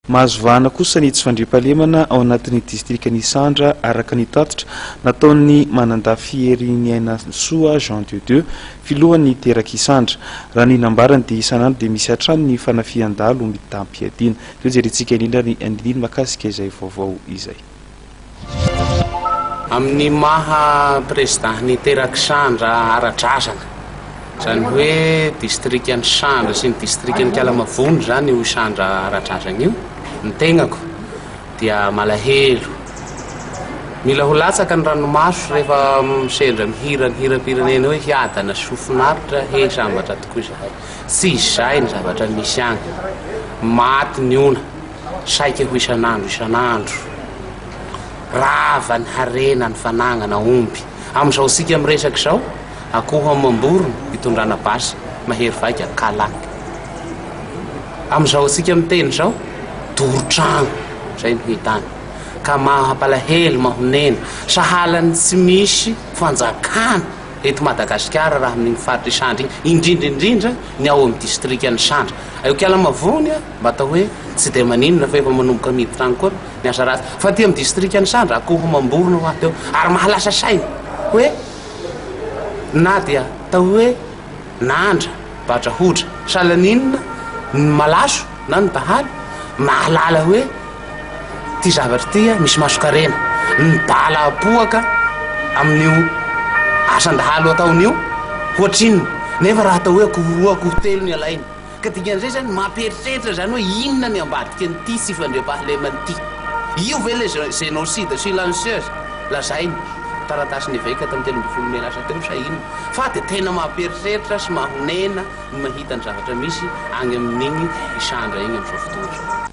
mahazo vahana kosa ny tsy fandriam-pahalemana ao anatin'ny distrika ny Sandra araka ny tatitra nataon'ny manandafy herin'ny aina soa Jean Dieu filohan'ny teraka Isandra raha ny nambarany dia isan'andro dia misy hatrany ny fanafian-dalo mitampiadina ireo jerentsika indrindra ny andininy makasika izay vaovao izay amin'ny maha président ny teraka Sandra aradrasana zany hoe distrika ny Sandra sy ny distrika ny Kalamavony zany io Sandra aradrasana io ny tegnako dia malahelo mila ho latsaka ny ranomaso rehefa sendra mihira ny hira-pirenena hoe hiadana sofinaritra he sambatra tokoa izahay tsy izay ny zavatra misy agny maty ny ona saika ho isan'andro rava ny harena ny fanagnana omby amin'izao sika miresaky zao akoho amam-borona hitondrana basy mahery vaika kalaky amin'izao sika miteny zao dorotragno zay no hitany ka mahampalahelo mahonena sahalany tsy misy fanjakana eto Madagasikara raha amin'ny faritra Sandra indrindra ny ao amin'ny distrika ny Sandra aio Kalamavony mba atao hoe tsy dia maninona fa efa manomboka miditra agny koa ny asa ratsy fa ty amin'ny distrika ny Sandra akoho mamborona ho aty eo ary mahalasa saina hoe na dia atao hoe nandra batrahodra salaninona ny malaso na ny dahaly mahalala hoe ty zavatra ty misy masokarena ny bala apoaka amin'io asan-dahalo ataon'io hoatriny nefa raha atao hoe akoho telo ny alainy ka dikan'izay zany mampieritreritra zany hoe inona ny ambadika nyty tsy fandriam-pahalemanyty io ve le génocide silencieuse lazainy taratasy ny vaika tamin'ny 3 lasa teo sa inona fa dia tena mampieritreritra sy mahonena ny mahita ny zavatra misy agny amin'igny Isandra igny amin'izao fotoana zao